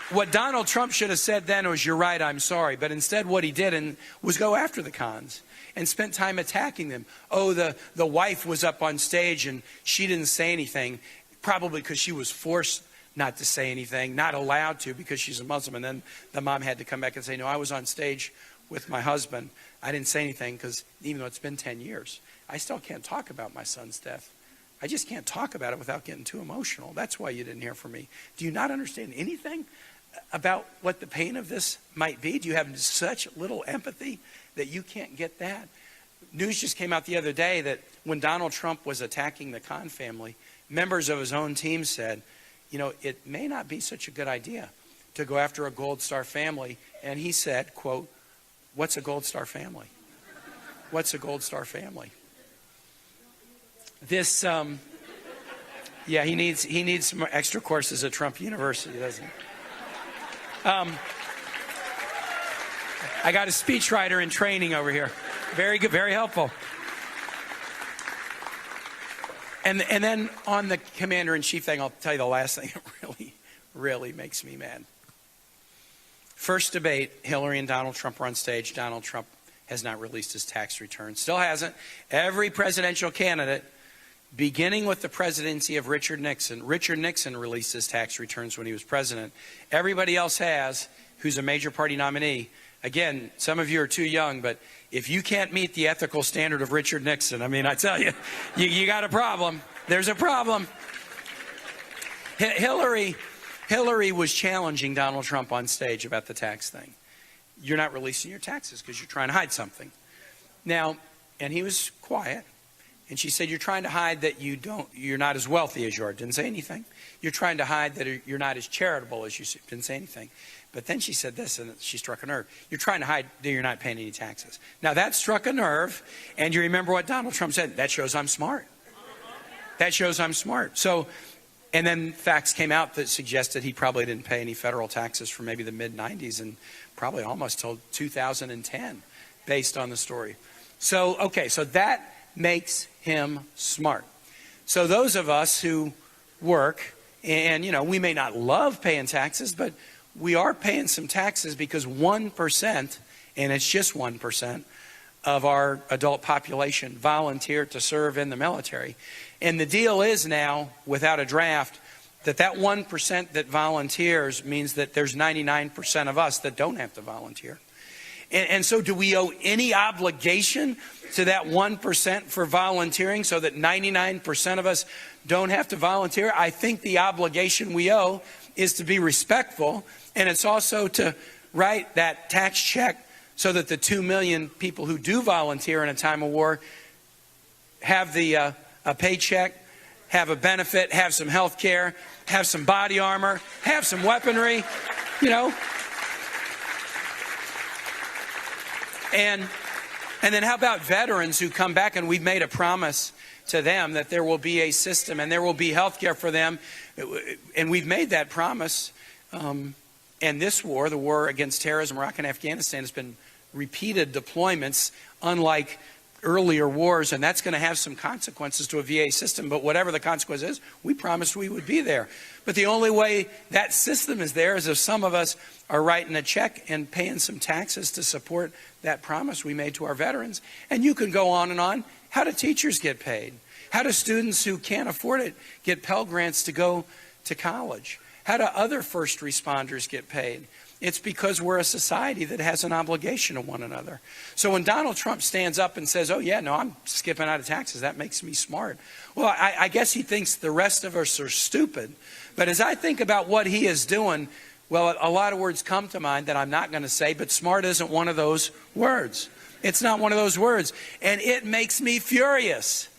What Donald Trump should have said then was, "You're right, I'm sorry." But instead what he did was go after the cons and spent time attacking them. Oh, the wife was up on stage and she didn't say anything, probably because she was forced not to say anything, not allowed to because she's a Muslim. And then the mom had to come back and say, "No, I was on stage with my husband. I didn't say anything because even though it's been 10 years, I still can't talk about my son's death. I just can't talk about it without getting too emotional. That's why you didn't hear from me." Do you not understand anything about what the pain of this might be? Do you have such little empathy that you can't get that? News just came out the other day that when Donald Trump was attacking the Khan family, members of his own team said, you know, it may not be such a good idea to go after a Gold Star family. And he said, quote, "What's a Gold Star family? What's a Gold Star family?" This, yeah, he needs some extra courses at Trump University, doesn't he? I got a speechwriter in training over here. Very good, very helpful. And then on the commander-in-chief thing, I'll tell you the last thing that really makes me mad. First debate, Hillary and Donald Trump were on stage. Donald Trump has not released his tax return. Still hasn't. Every presidential candidate, beginning with the presidency of Richard Nixon released his tax returns when he was president. Everybody else has, who's a major party nominee. Again, some of you are too young, but if you can't meet the ethical standard of Richard Nixon, I mean, I tell you, you got a problem. There's a problem. Hillary was challenging Donald Trump on stage about the tax thing. You're not releasing your taxes because you're trying to hide something. Now, and he was quiet. And she said, "You're trying to hide that you're not as wealthy as you are." Didn't say anything. "You're trying to hide that you're not as charitable as you." Didn't say anything. But then she said this, and she struck a nerve. "You're trying to hide that you're not paying any taxes." Now that struck a nerve. And you remember what Donald Trump said? "That shows I'm smart. That shows I'm smart." So, and then facts came out that suggested he probably didn't pay any federal taxes for maybe the mid-90s and probably almost till 2010, based on the story. So, okay, so that makes him smart. So those of us who work, and you know, we may not love paying taxes, but we are paying some taxes because 1%, and it's just 1%, of our adult population volunteer to serve in the military. And the deal is now, without a draft, that 1% that volunteers means that there's 99% of us that don't have to volunteer. And so do we owe any obligation to that 1% for volunteering so that 99% of us don't have to volunteer? I think the obligation we owe is to be respectful, and it's also to write that tax check so that the 2 million people who do volunteer in a time of war have a paycheck, have a benefit, have some health care, have some body armor, have some weaponry, you know. And then how about veterans who come back, and we've made a promise to them that there will be a system and there will be health care for them. And we've made that promise. And this war, the war against terrorism, Iraq and Afghanistan, has been repeated deployments, unlike earlier wars, and that's going to have some consequences to a VA system. But whatever the consequence is, we promised we would be there. But the only way that system is there is if some of us are writing a check and paying some taxes to support that promise we made to our veterans. And you can go on and on. How do teachers get paid? How do students who can't afford it get Pell Grants to go to college? How do other first responders get paid? It's because we're a society that has an obligation to one another. So when Donald Trump stands up and says, "Oh yeah, no, I'm skipping out of taxes, that makes me smart." Well, I guess he thinks the rest of us are stupid. But as I think about what he is doing, well, a lot of words come to mind that I'm not going to say, but smart isn't one of those words. It's not one of those words. And it makes me furious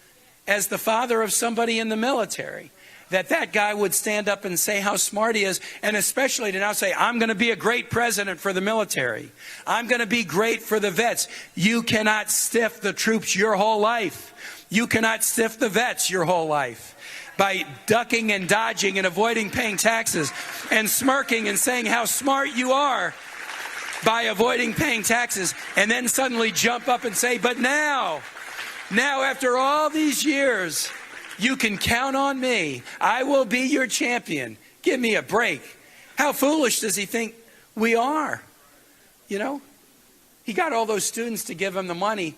as the father of somebody in the military that guy would stand up and say how smart he is, and especially to now say, "I'm going to be a great president for the military. I'm going to be great for the vets." You cannot stiff the troops your whole life. You cannot stiff the vets your whole life by ducking and dodging and avoiding paying taxes and smirking and saying how smart you are by avoiding paying taxes, and then suddenly jump up and say, "But now after all these years, you can count on me. I will be your champion." Give me a break. How foolish does he think we are? You know, he got all those students to give him the money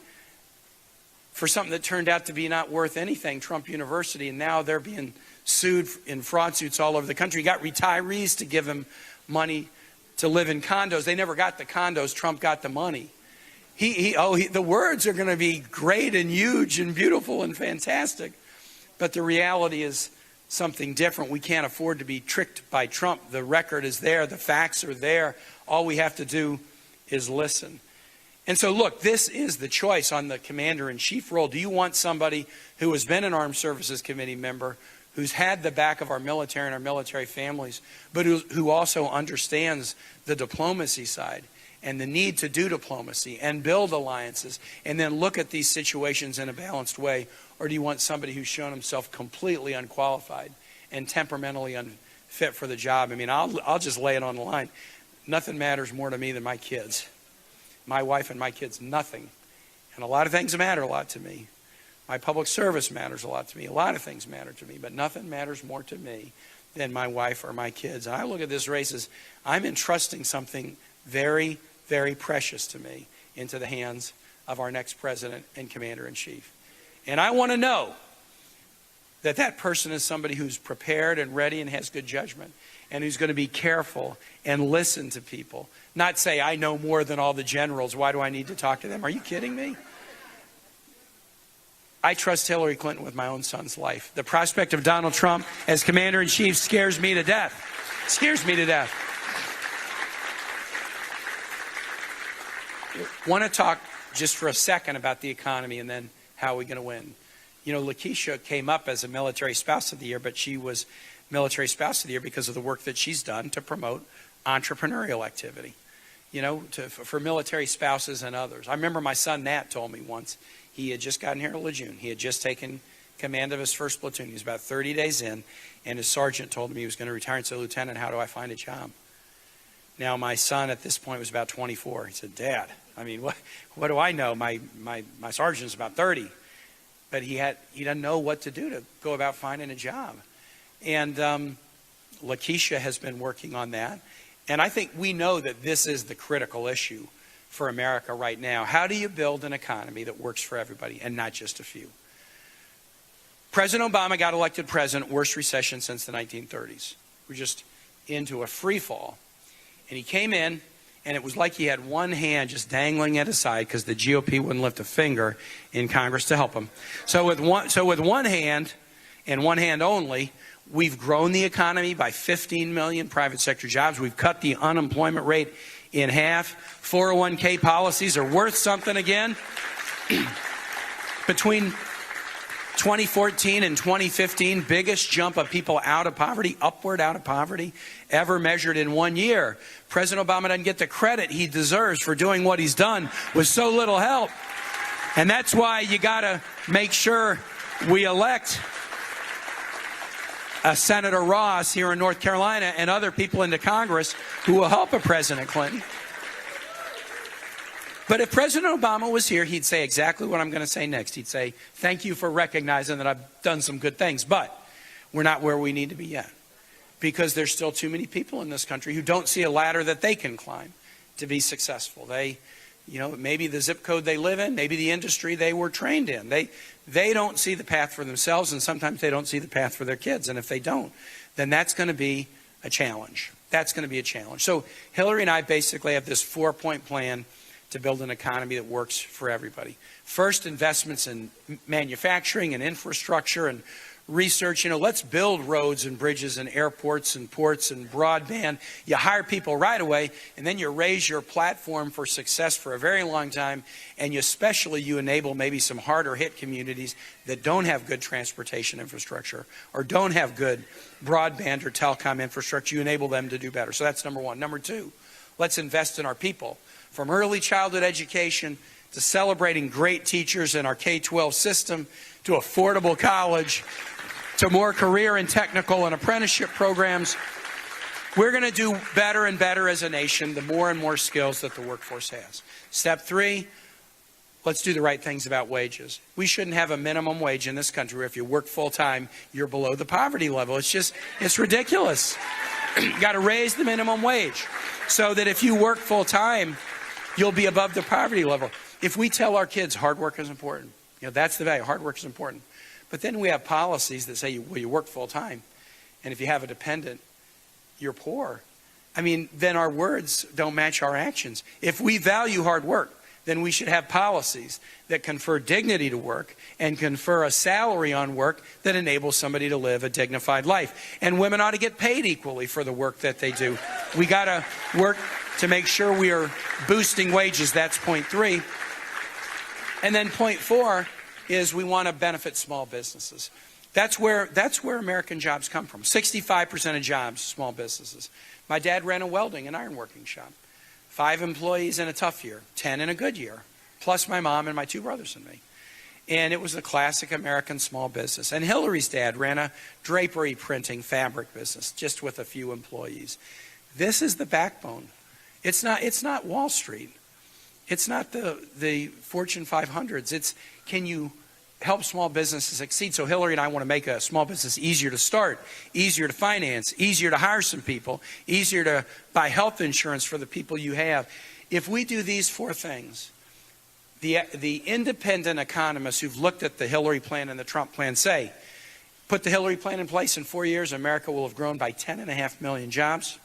for something that turned out to be not worth anything, Trump University, and now they're being sued in fraud suits all over the country. He got retirees to give him money to live in condos. They never got the condos. Trump got the money. The words are going to be great and huge and beautiful and fantastic, but the reality is something different. We can't afford to be tricked by Trump. The record is there. The facts are there. All we have to do is listen. And so, look, this is the choice on the commander-in-chief role. Do you want somebody who has been an Armed Services Committee member, who's had the back of our military and our military families, but who also understands the diplomacy side and the need to do diplomacy and build alliances and then look at these situations in a balanced way? Or do you want somebody who's shown himself completely unqualified and temperamentally unfit for the job? I mean, I'll just lay it on the line. Nothing matters more to me than my kids. My wife and my kids, nothing. And a lot of things matter a lot to me. My public service matters a lot to me. A lot of things matter to me, but nothing matters more to me than my wife or my kids. And I look at this race as I'm entrusting something very, very precious to me into the hands of our next president and commander-in-chief. And I want to know that that person is somebody who's prepared and ready and has good judgment and who's going to be careful and listen to people. Not say, I know more than all the generals. Why do I need to talk to them? Are you kidding me? I trust Hillary Clinton with my own son's life. The prospect of Donald Trump as commander-in-chief scares me to death. Scares me to death. I want to talk just for a second about the economy and then how are we going to win. You know, Lakeisha came up as a military spouse of the year, but she was military spouse of the year because of the work that she's done to promote entrepreneurial activity, you know, for military spouses and others. I remember my son Nat told me once, he had just gotten here in Lejeune. He had just taken command of his first platoon. He was about 30 days in, and his sergeant told him he was going to retire and said, Lieutenant, how do I find a job? Now, my son at this point was about 24. He said, Dad, I mean, what do I know? My sergeant's about 30. But he doesn't know what to do to go about finding a job. And Lakeisha has been working on that. And I think we know that this is the critical issue for America right now. How do you build an economy that works for everybody and not just a few? President Obama got elected president, worst recession since the 1930s. We're just into a free fall. And he came in, and it was like he had one hand just dangling at his side because the GOP wouldn't lift a finger in Congress to help him. So with one hand, and one hand only, we've grown the economy by 15 million private sector jobs. We've cut the unemployment rate in half. 401k policies are worth something again. Between 2014 and 2015, biggest jump of people out of poverty, upward out of poverty, ever measured in 1 year. President Obama doesn't get the credit he deserves for doing what he's done with so little help. And that's why you got to make sure we elect Senator Ross here in North Carolina and other people into Congress who will help a President Clinton. But if President Obama was here, he'd say exactly what I'm going to say next. He'd say, thank you for recognizing that I've done some good things, but we're not where we need to be yet. Because there's still too many people in this country who don't see a ladder that they can climb to be successful. They, you know, maybe the zip code they live in, maybe the industry they were trained in. They don't see the path for themselves, and sometimes they don't see the path for their kids. And if they don't, then that's going to be a challenge. That's going to be a challenge. So Hillary and I basically have this 4-point plan to build an economy that works for everybody. First, investments in manufacturing and infrastructure and research. You know, let's build roads and bridges and airports and ports and broadband. You hire people right away, and then you raise your platform for success for a very long time, and you enable maybe some harder hit communities that don't have good transportation infrastructure or don't have good broadband or telecom infrastructure. You enable them to do better. So that's number one. Number two, let's invest in our people. From early childhood education to celebrating great teachers in our K-12 system to affordable college to more career and technical and apprenticeship programs. We're going to do better and better as a nation the more and more skills that the workforce has. Step 3, let's do the right things about wages. We shouldn't have a minimum wage in this country where if you work full time, you're below the poverty level. It's ridiculous. got to raise the minimum wage so that if you work full time, you'll be above the poverty level. If we tell our kids hard work is important, that's the value. Hard work is important. But then we have policies that say, well, you work full time, and if you have a dependent, you're poor. Then our words don't match our actions. If we value hard work, then we should have policies that confer dignity to work and confer a salary on work that enables somebody to live a dignified life. And women ought to get paid equally for the work that they do. We got to work to make sure we are boosting wages. That's point 3. And then point 4 is we want to benefit small businesses. That's where American jobs come from. 65% of jobs, small businesses. My dad ran a welding and ironworking shop. 5 employees in a tough year, 10 in a good year, plus my mom and my 2 brothers and me. And it was the classic American small business. And Hillary's dad ran a drapery printing fabric business, just with a few employees. This is the backbone. It's not Wall Street. It's not the Fortune 500s. It's, can you help small businesses succeed? So Hillary and I want to make a small business easier to start, easier to finance, easier to hire some people, easier to buy health insurance for the people you have. If we do these 4 things, the independent economists who've looked at the Hillary plan and the Trump plan say, put the Hillary plan in place in 4 years, America will have grown by 10.5 million jobs.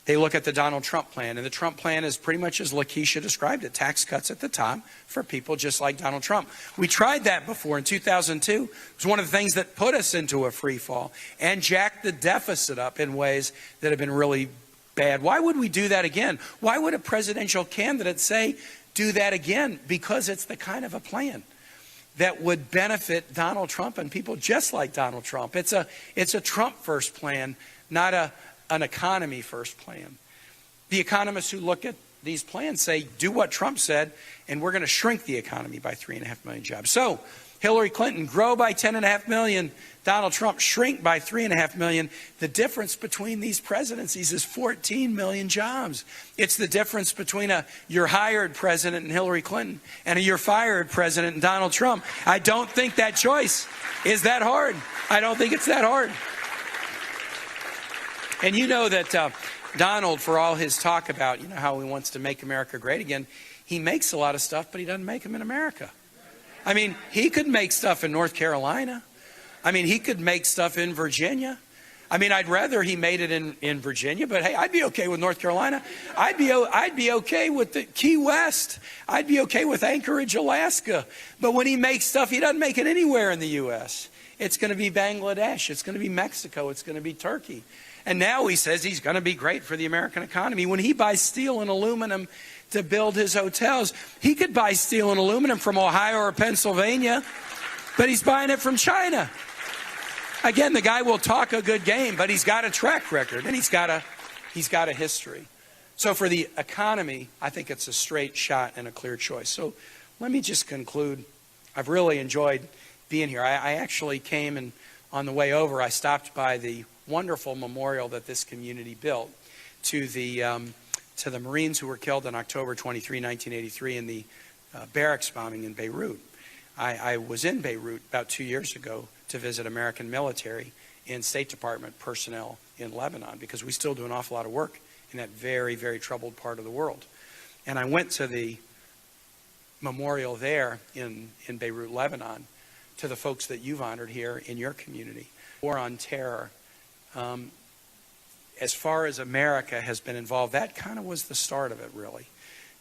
They look at the Donald Trump plan, and the Trump plan is pretty much as Lakeisha described it, tax cuts at the top for people just like Donald Trump. We tried that before in 2002. It was one of the things that put us into a free fall and jacked the deficit up in ways that have been really bad. Why would we do that again? Why would a presidential candidate say, do that again? Because it's the kind of a plan that would benefit Donald Trump and people just like Donald Trump. It's a Trump first plan, not an economy first plan. The economists who look at these plans say, do what Trump said, and we're going to shrink the economy by 3.5 million jobs. So Hillary Clinton, grow by 10.5 million. Donald Trump, shrink by 3.5 million. The difference between these presidencies is 14 million jobs. It's the difference between your hired president and Hillary Clinton and a you're fired president and Donald Trump. I don't think that choice is that hard. I don't think it's that hard. And you know that Donald, for all his talk about how he wants to make America great again, he makes a lot of stuff, but he doesn't make them in America. He could make stuff in North Carolina. He could make stuff in Virginia. I'd rather he made it in Virginia, but hey, I'd be okay with North Carolina. I'd be okay with the Key West. I'd be okay with Anchorage, Alaska. But when he makes stuff, he doesn't make it anywhere in the U.S. It's going to be Bangladesh. It's going to be Mexico. It's going to be Turkey. And now he says he's going to be great for the American economy. When he buys steel and aluminum to build his hotels, he could buy steel and aluminum from Ohio or Pennsylvania, but he's buying it from China. Again, the guy will talk a good game, but he's got a track record and he's got a history. So for the economy, I think it's a straight shot and a clear choice. So let me just conclude. I've really enjoyed being here. I actually came, and on the way over, I stopped by the wonderful memorial that this community built to the Marines who were killed on October 23, 1983 in the barracks bombing in Beirut. I was in Beirut about 2 years ago to visit American military and State Department personnel in Lebanon, because we still do an awful lot of work in that very, very troubled part of the world. And I went to the memorial there in Beirut, Lebanon, to the folks that you've honored here in your community. War on terror. As far as America has been involved, that kind of was the start of it, really.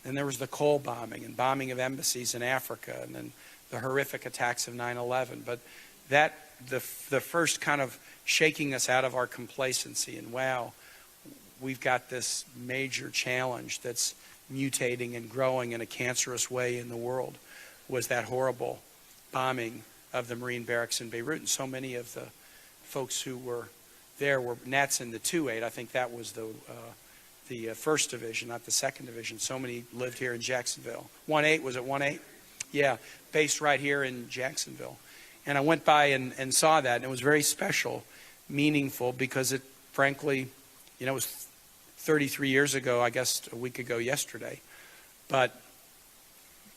Then there was the coal bombing and bombing of embassies in Africa, and then the horrific attacks of 9/11. But the first kind of shaking us out of our complacency, and wow, we've got this major challenge that's mutating and growing in a cancerous way in the world, was that horrible bombing of the Marine barracks in Beirut. And so many of the folks who were there were Nats in the 2-8. I think that was the first division, not the second division. So many lived here in Jacksonville. 1-8, was it 1-8? Yeah, based right here in Jacksonville. And I went by and saw that, and it was very special, meaningful, because it, frankly, it was 33 years ago, I guess a week ago yesterday. But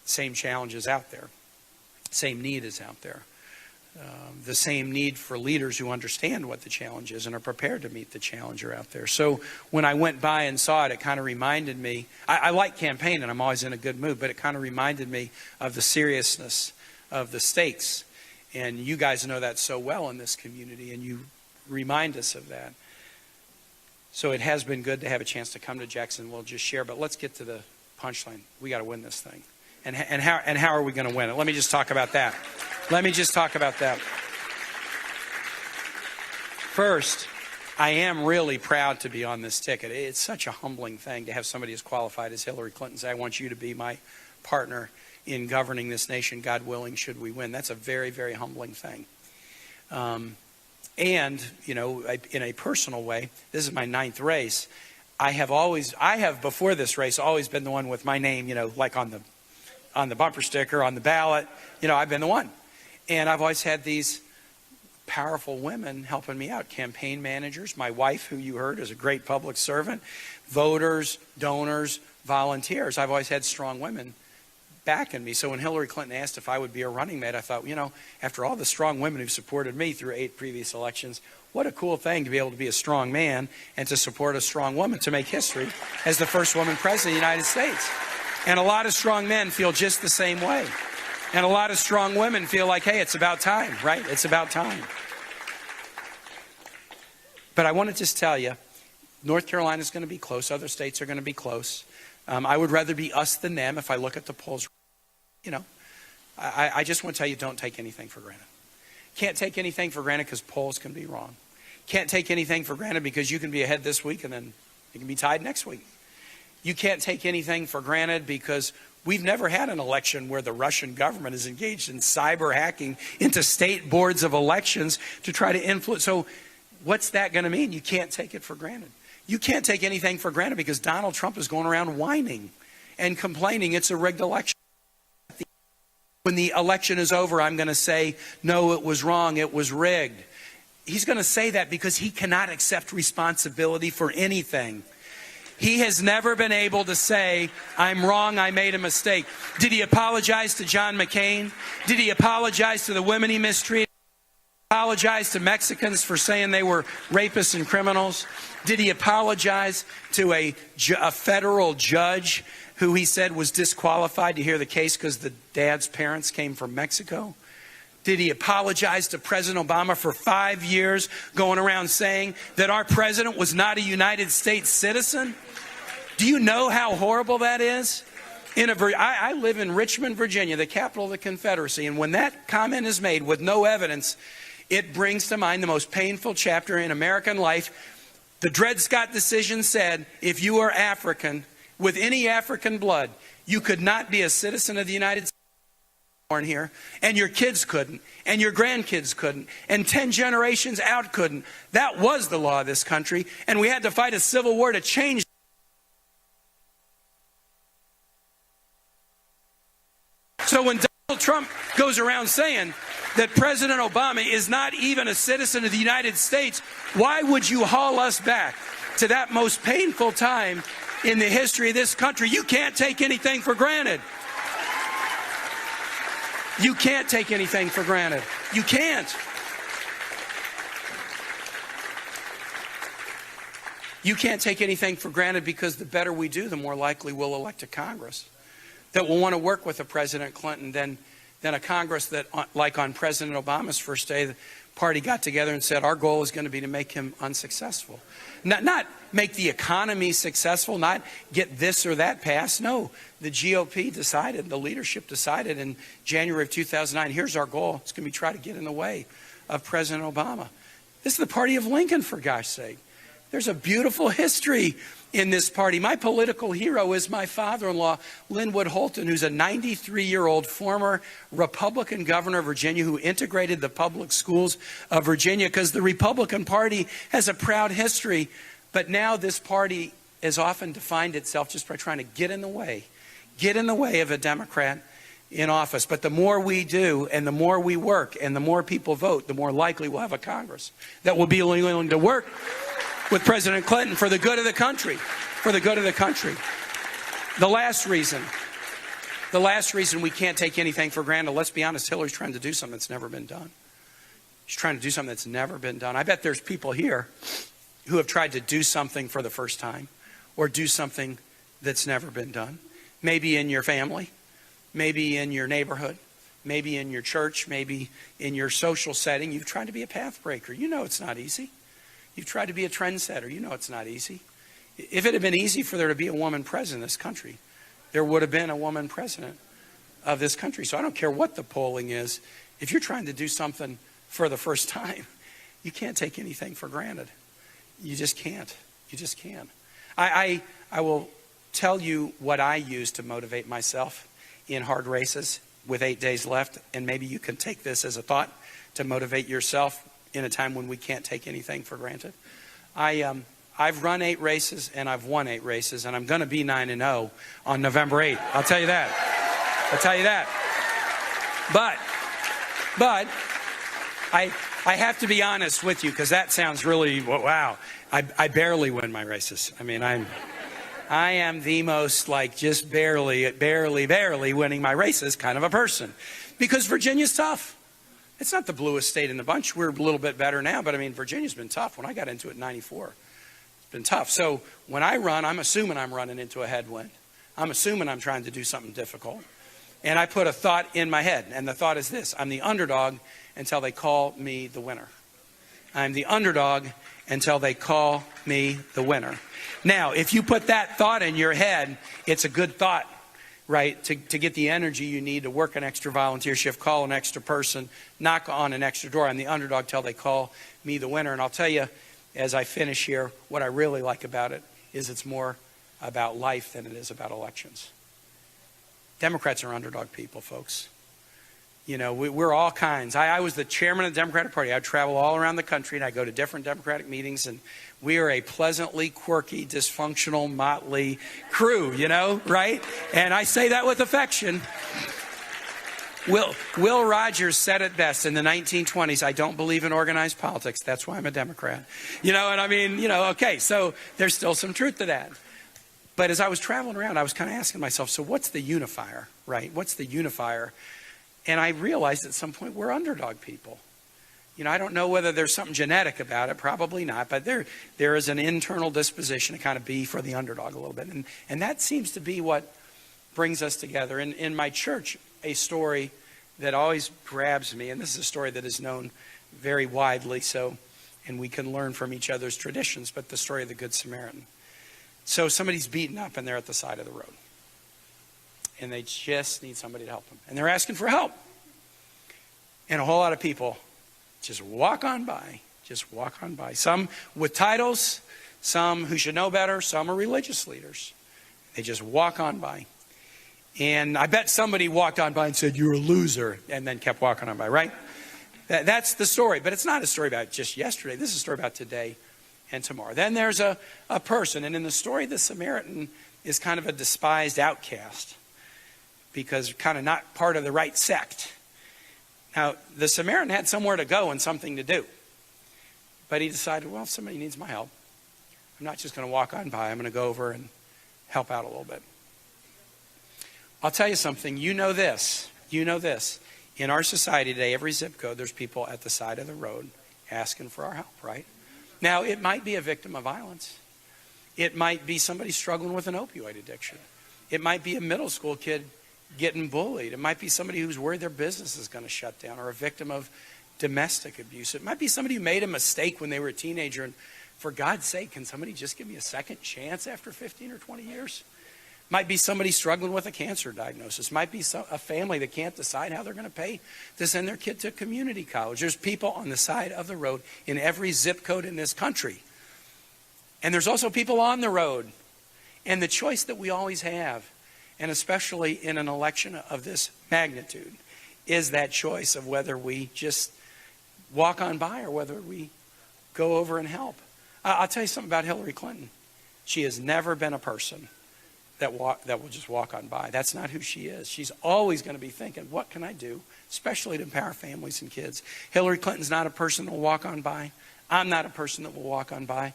same challenges out there. Same need is out there. the same need for leaders who understand what the challenge is and are prepared to meet the challenger out there. So when I went by and saw it, it kind of reminded me, I like campaigning, I'm always in a good mood, but it kind of reminded me of the seriousness of the stakes. And you guys know that so well in this community, and you remind us of that. So it has been good to have a chance to come to Jacksonville, just share, but let's get to the punchline. We got to win this thing. And how are we going to win it? Let me just talk about that. First, I am really proud to be on this ticket. It's such a humbling thing to have somebody as qualified as Hillary Clinton say, I want you to be my partner in governing this nation, God willing, should we win. That's a very, very humbling thing. And, you know, in a personal way, this is my 9th race. I have before this race always been the one with my name, you know, like on the bumper sticker, on the ballot. You know, I've been the one. And I've always had these powerful women helping me out, campaign managers, my wife, who you heard is a great public servant, voters, donors, volunteers. I've always had strong women backing me. So when Hillary Clinton asked if I would be a running mate, I thought, you know, after all the strong women who've supported me through 8 previous elections, what a cool thing to be able to be a strong man and to support a strong woman to make history as the first woman president of the United States. And a lot of strong men feel just the same way. And a lot of strong women feel like, hey, it's about time, right? It's about time. But I want to just tell you, North Carolina is going to be close. Other states are going to be close. I would rather be us than them if I look at the polls. You know, I just want to tell you, don't take anything for granted. Can't take anything for granted because polls can be wrong. Can't take anything for granted because you can be ahead this week and then you can be tied next week. You can't take anything for granted because we've never had an election where the Russian government is engaged in cyber hacking into state boards of elections to try to influence. So what's that going to mean? You can't take it for granted. You can't take anything for granted because Donald Trump is going around whining and complaining it's a rigged election. When the election is over, I'm going to say, no, it was wrong, it was rigged. He's going to say that because he cannot accept responsibility for anything. He has never been able to say, I'm wrong, I made a mistake. Did he apologize to John McCain? Did he apologize to the women he mistreated? Apologize to Mexicans for saying they were rapists and criminals? Did he apologize to a federal judge who he said was disqualified to hear the case because the dad's parents came from Mexico? Did he apologize to President Obama for 5 years going around saying that our president was not a United States citizen? Do you know how horrible that is? I live in Richmond, Virginia, the capital of the Confederacy, and when that comment is made with no evidence, it brings to mind the most painful chapter in American life. The Dred Scott decision said, if you are African, with any African blood, you could not be a citizen of the United States born here, and your kids couldn't, and your grandkids couldn't, and 10 generations out couldn't. That was the law of this country, and we had to fight a civil war to change. So when Donald Trump goes around saying that President Obama is not even a citizen of the United States, why would you haul us back to that most painful time in the history of this country? You can't take anything for granted. You can't take anything for granted. You can't. You can't take anything for granted because the better we do, the more likely we'll elect a Congress that will want to work with a President Clinton than a Congress that, like on President Obama's first day, the party got together and said, our goal is going to be to make him unsuccessful. Not make the economy successful, not get this or that passed. No, the GOP decided, the leadership decided in January of 2009, here's our goal. It's going to be try to get in the way of President Obama. This is the party of Lincoln, for gosh sake. There's a beautiful history in this party. My political hero is my father-in-law, Linwood Holton, who's a 93-year-old former Republican governor of Virginia who integrated the public schools of Virginia because the Republican Party has a proud history. But now this party has often defined itself just by trying to get in the way of a Democrat in office. But the more we do and the more we work and the more people vote, the more likely we'll have a Congress that will be willing to work with President Clinton for the good of the country, for the good of the country. The last reason we can't take anything for granted, let's be honest, Hillary's trying to do something that's never been done. She's trying to do something that's never been done. I bet there's people here who have tried to do something for the first time or do something that's never been done. Maybe in your family, maybe in your neighborhood, maybe in your church, maybe in your social setting. You've tried to be a path breaker. You know it's not easy. You've tried to be a trendsetter. You know it's not easy. If it had been easy for there to be a woman president of this country, there would have been a woman president of this country. So I don't care what the polling is. If you're trying to do something for the first time, you can't take anything for granted. You just can't. You just can't. I will tell you what I use to motivate myself in hard races with 8 days left, and maybe you can take this as a thought to motivate yourself in a time when we can't take anything for granted. I've run 8 races and I've won 8 races, and I'm going to be 9-0 on November 8th. I'll tell you that. I'll tell you that. But I have to be honest with you, because that sounds really, wow. I barely win my races. I mean, I am the most just barely winning my races kind of a person, because Virginia's tough. It's not the bluest state in the bunch. We're a little bit better now, but I mean, Virginia's been tough. When I got into it in 94, it's been tough. So when I run, I'm assuming I'm running into a headwind. I'm assuming I'm trying to do something difficult. And I put a thought in my head, and the thought is this: I'm the underdog until they call me the winner. I'm the underdog until they call me the winner. Now, if you put that thought in your head, it's a good thought, right? To get the energy you need to work an extra volunteer shift, call an extra person, knock on an extra door. I'm the underdog till they call me the winner. And I'll tell you, as I finish here, what I really like about it is it's more about life than it is about elections. Democrats are underdog people, folks. You know, we're all kinds. I was the chairman of the Democratic Party. I'd travel all around the country, and I'd go to different Democratic meetings, and we are a pleasantly quirky, dysfunctional, motley crew, you know, right? And I say that with affection. Will Rogers said it best in the 1920s: I don't believe in organized politics. That's why I'm a Democrat. You know, and I mean, you know, okay, so there's still some truth to that. But as I was traveling around, I was kind of asking myself, so what's the unifier, right? What's the unifier? And I realized at some point we're underdog people. You know, I don't know whether there's something genetic about it, probably not, but there is an internal disposition to kind of be for the underdog a little bit. And that seems to be what brings us together. In my church, a story that always grabs me, and this is a story that is known very widely, so, and we can learn from each other's traditions, but the story of the Good Samaritan. So somebody's beaten up and they're at the side of the road. And they just need somebody to help them. And they're asking for help. And a whole lot of people just walk on by. Just walk on by. Some with titles, some who should know better, some are religious leaders. They just walk on by. And I bet somebody walked on by and said, "You're a loser," and then kept walking on by, right? That's the story. But it's not a story about just yesterday. This is a story about today and tomorrow. Then there's a person. And in the story, the Samaritan is kind of a despised outcast, because kind of not part of the right sect. Now, the Samaritan had somewhere to go and something to do. But he decided, well, if somebody needs my help, I'm not just going to walk on by. I'm going to go over and help out a little bit. I'll tell you something. You know this. You know this. In our society today, every zip code, there's people at the side of the road asking for our help, right? Now, it might be a victim of violence. It might be somebody struggling with an opioid addiction. It might be a middle school kid getting bullied. It might be somebody who's worried their business is going to shut down, or a victim of domestic abuse. It might be somebody who made a mistake when they were a teenager, and for God's sake, can somebody just give me a second chance after 15 or 20 years? It might be somebody struggling with a cancer diagnosis. It might be a family that can't decide how they're going to pay to send their kid to community college. There's people on the side of the road in every zip code in this country. And there's also people on the road. And the choice that we always have, and especially in an election of this magnitude, is that choice of whether we just walk on by or whether we go over and help. I'll tell you something about Hillary Clinton. She has never been a person that will just walk on by. That's not who she is. She's always going to be thinking, what can I do, especially to empower families and kids? Hillary Clinton's not a person that will walk on by. I'm not a person that will walk on by.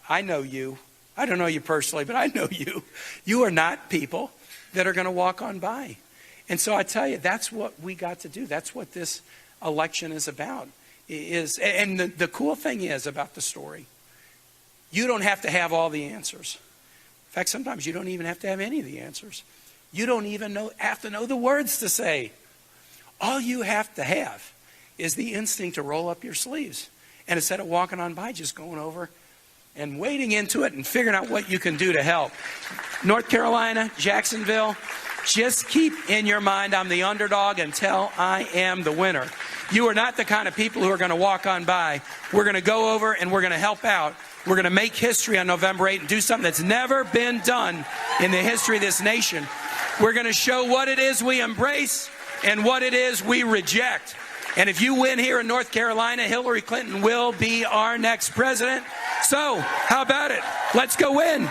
I know you. I don't know you personally, but I know you. You are not people that are going to walk on by. And so I tell you, that's what we got to do. That's what this election is about, and the cool thing is about the story, you don't have to have all the answers. In fact, sometimes you don't even have to have any of the answers. You don't even have to know the words to say. All you have to have is the instinct to roll up your sleeves. And instead of walking on by, just going over and wading into it and figuring out what you can do to help. North Carolina, Jacksonville, just keep in your mind, I'm the underdog until I am the winner. You are not the kind of people who are going to walk on by. We're going to go over and we're going to help out. We're going to make history on November 8th and do something that's never been done in the history of this nation. We're going to show what it is we embrace and what it is we reject. And if you win here in North Carolina, Hillary Clinton will be our next president. So, how about it? Let's go win.